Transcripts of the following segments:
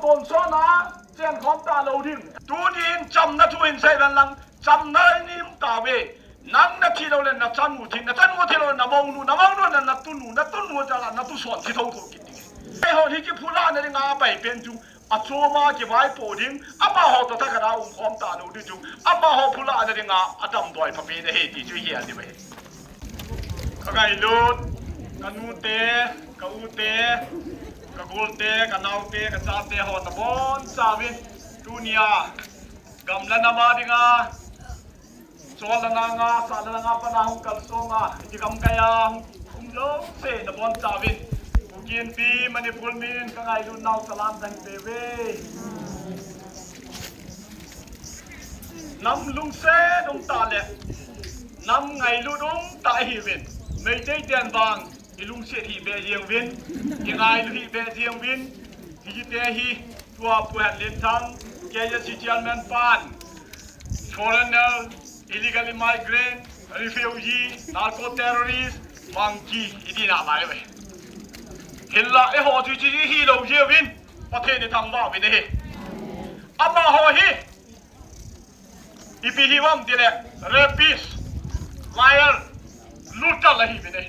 ตนซ้อนนะเจียนของตาเราดิ้งตูดินจำนะทุนใส่กันลังจำนะนิ่มตาเวนังนะที่เราเล่นนะจันมูทิงนะจันมูที่เรานะมองนูนะตุนูจะละนะตุสอนที่ท้องถูกกินไอ้หอที่จะพูดละเนี่ยงาไปเป็นจูอาโจมาเก็บไว้ปวดิ้งอามาหอตัวตะกระดาอุ้มความตาเราดิ้งจูอามาหอพูดละเนี่ยงาอาดำดอยพระเบียดเหตุจุยเหี้ยดิเว้ยก็ไงลูดกันนูเตกันอูเตกันกูเตกันนาวเตกันจ่าเตหอตะบอนซาวินดุนยากำลังนามาดิงาโซลนางาสาลนางาปนาหุกัลโซงาที่กำกายาหุมโลเซตะบอนซาวินกูกินปีมันนี่พูดมินก็ไงลูดนาวสลามดังเบเวน้ำลุงเซดงตาเล่น้ำไงลูดงตาหิวินไม่ได้เตียนบางอีลุงเสียทีเบเจียงวินยังไงลูกฮีเบเจียงวินที่เตะฮีตัวผู้แห่งเล่นทั้งแกจะสิเจียนแมนปาน foreigner illegal immigrant refugee narco terrorist monkey อีดีน่าไปเลยเห็นละไอ้หัวจีจีฮีเราเจียวินประเทศในทางว่าวินเฮอามาหัวฮีอีพีฮีวัมดีเลย rapist liar ลูดจัลละฮีวินเฮ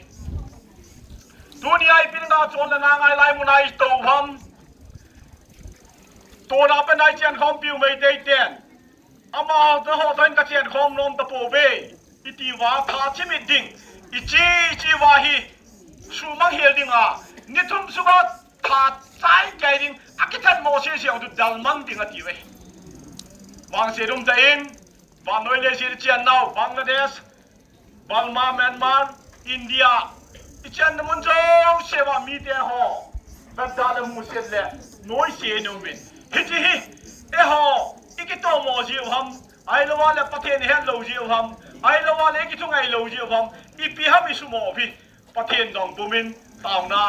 ตัวนี้ไอ้พี่น้องชนนางไอ้ไล่มุนไอ้ตัวพัมตัวนับเป็นไอ้เชียนคอมพิวไม่ได้เตียนอามาจะหัวทันกับเชียนคอมลมตะโปเบอีตีว่าขาชิมิดดิ้งอีจีว่าฮีสูมังเฮลดิ้งอ่ะนี่ทุ่มสุกัดขาใจแกดิ้งอากิทันโมเสสยังดูดัลมันดิ้งอ่ะทีเว้บางเสียรุ่มใจอินบางหน่วยเลเซียเชียนนาวบังกลาเทศบัลมาเมียนมาอินเดียอีเช่นมันจะเชื่อว่ามีแต่ห่อแบบดาลมูเสร็จแล้วน้อยเสียนุ่มวินฮิจิฮิเอห่ออีกิโตโมจิวฮัมไอ้ละว่าเลยประเทศนี้เห็นโลจิวฮัมไอ้ละว่าเลยกิทุ่งไอ้โลจิวฮัมอีปีฮับอิสุโมพี่ประเทศดองบุมินตาวนา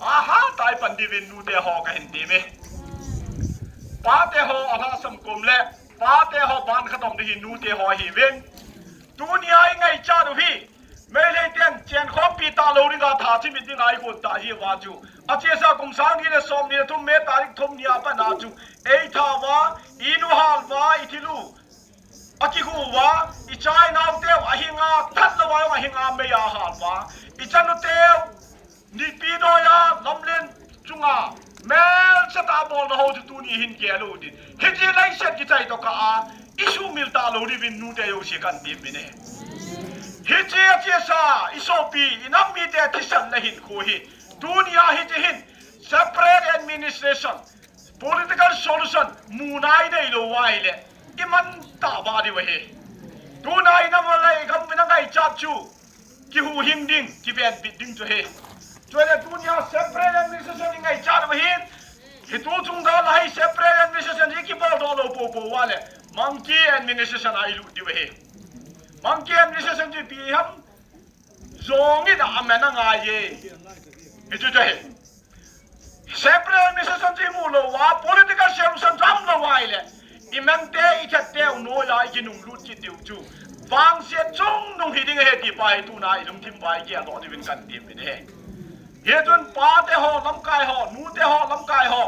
อาฮะตายปันดิวินนูเตห่อกันเห็นดีไหมป้าเตห่ออาณาสังคมเละป้าเตห่อบ้านขนมดีนูเตห่อหิวินตัวนี้ไอ้ไงจ้าดูพี่ไม่ได้เตียนเจียนขอปีตาโลนี่ก็ท่าที่มีที่ไหนกูตาเยี่ยวาจูอาเจียสากุมสังนี่เลยสมนี่ทุ่มเมตาลิกทุ่มนี่อาปนาจูเอท่าวะอินุฮัลวะอิทิลูอากิกูวะอิจายนาวเตวอาหิงาทัดละวะอาหิงาเมียฮัลวะอิจันนุเตวนี่ปีโดยาลำเล่นจุงาแม้สตาบอลนะฮูจูนี่หินเกลูดิเฮจิไลเซตกิใจตกอาอิชูมิลตาโลดิวินนูเตโยชิกันดิบิเนฮิจิอาเจียซาอิโซปีอินัมมีเดติสันเลหินคูฮิดุนยาฮิจิหิน separate administration political solution มูนายได้โลวายเลอิมันตาบาดิเวฮิดุนายนับอะไรคำเป็นอะไรจับจูกิหูหิมดิ้งกิเบนบิดดิ้งตัวเฮช่วยเลยดุนยา separate administration ยังไงจับเวฮิฮิตูจุงดาลาย separate administration ยี่กี่บอลดอลโลโปโปวาเล monkey administration ไอลูดิเวฮิบางเกมนี่ฉันจะปีฮัมจงนี่ด่าแม่นางไงเย่นี่จุดเดียวเซปเรย์นี่ฉันจะมูลว่า political solution จำละไว้เลยอีแมงเตะอีเจ็ดเตะโน้ยลายกินนุ่งลุดกินดิวจูบางเสียจงนุ่งหิดิ้งเฮตีไปตูนายลุงทิมไปเกี่ยต่อที่เป็นกันทีมเป็นเฮเฮจนป้าเตะหอลำกายหอนูเตะหอลำกายหอ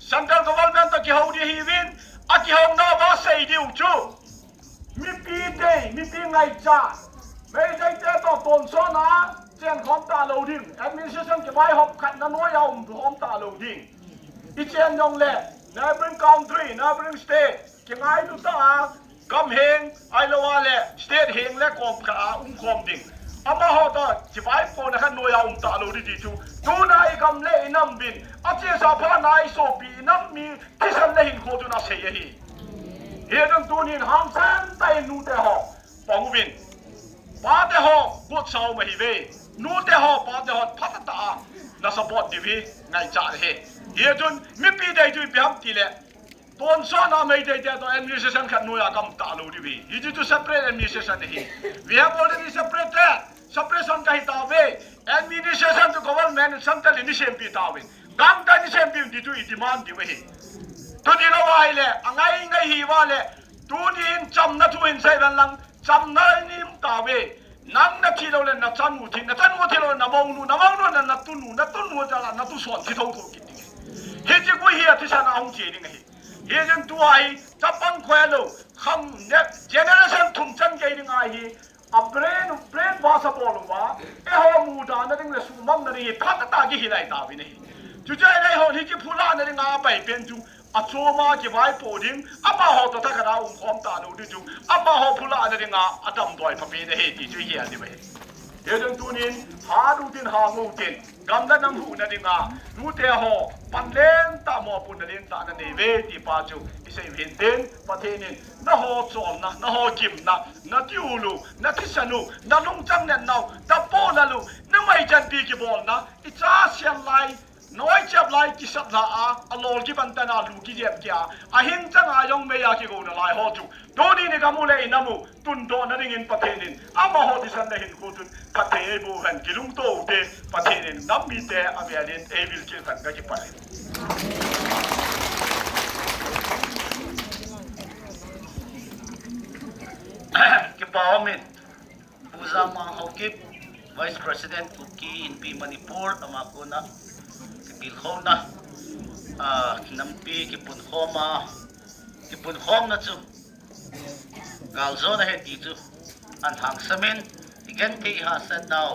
central government ตะกี้หอดีฮีวินอากี้หอหน้าบ้าเสียดิวจูมีปีเดย์มีปีไงจ้าไม่ได้เจอต่อตนซ้อนนะเจียนของตาเราดิ้ง administration จะไว้หอบขัดน้อยเอาของตาเราดิ้งอีเจียนยองเล่ neighboring country neighboring state จะไงดูตากำเฮงไอละวาเล่ state เฮงและกอมขาคอมดิ้งอามาหอต่อจะไว้โปนขัดน้อยเอาตาเราดิ้งจูดูนายกำเล่น้ำบินอาเจียสาพานายโซปีน้ำมีที่ฉันเล่นโคจุนาเสียฮีเฮียจังตัวนี้ห้ามเส้นแต่นูเตะหอปองวินป้าเตะหอบุษสาวไม่ฮิเวนูเตะหอป้าเตะหอพัฒตาน่าสปอร์ตดีวีไงจ่าเฮียจนมีปีใดจุยเปียมทีเล่ต้นซ้อนไม่ได้เจอตัว administration ขัดนูยากำตาลูดีวียี่จุด separate administration เฮี we have already separated separation กันตาเว administration to government central initiative ปีตาวินกัมตา initiative ดีจุย demand ดีวีตัวนี้เราไว้เลยไงฮีว่าเลยตัวนี้จำนะทุนใส่กันลังจำนะนิ่มตาเวนังนะที่เราเล่นนะจันมูทิงนะจันมูที่เรานะมองนูนะตุนูจะละนะตุสอนที่ท้องถูกกิน เฮจิกุเฮียที่ฉันเอาเจริงเฮจังตัวไอ้จับปังแควลูคำเนี่ยเจเนอเรชั่นทุ่มจันเกยิงไอ้อับเบรนวาสบอลว่าเอฮามูดานั่นเองสุมังนั่นเองพักตากิฮิไลตาวินี่จุดใจในห้องที่จะพูดละนั่นเองไปเป็นจุอัจฉริยะที่ไว้ปวดิงอับมาหอตัวทักราความตาดูดิจุอับมาหอพูดละนั่นเองอัดำด้วยพระบิดาเฮติจุเฮียดิเวเดี๋ยวจังตัวนี้หาดูดินหางูดินกำลังนำหูนั่นเองดูเตะหอปันเลนตามอปุ่นนั่นเองตานั่นเองเวทีป้าจูอิเซวินเดนประเทศนี้น่าหอจอมน่าหอกิมน่าติวลูน่าทิสนุน่าลุงจังเนนน่าน่าโปนั่นลูน่าไม่จันปีกีบอลนะอิจ้าเชียนไลน้อยจับไล่กิสับลาอโลกิบันตนาลูกิเจ็บแก่อาหินจังอายองเมียกิโกนไลหอจูโดนีนี่ก็มูเลยน้ำมูตุนโดนั่นเองประเทศนี้อามาหอดิฉันได้เห็นกูตุนประเทศบูฮันกิลุงโตเดประเทศนี้น้ำมีแต่อเมริกันเอวิลกิสันก็จะไปกิปาวมินผู้สมัครฮอกกิป Vice President Kuki in P Manipur amako na kilho na nampi kipun hom na chu galzo na he ti chu an hang samin again kay ha said now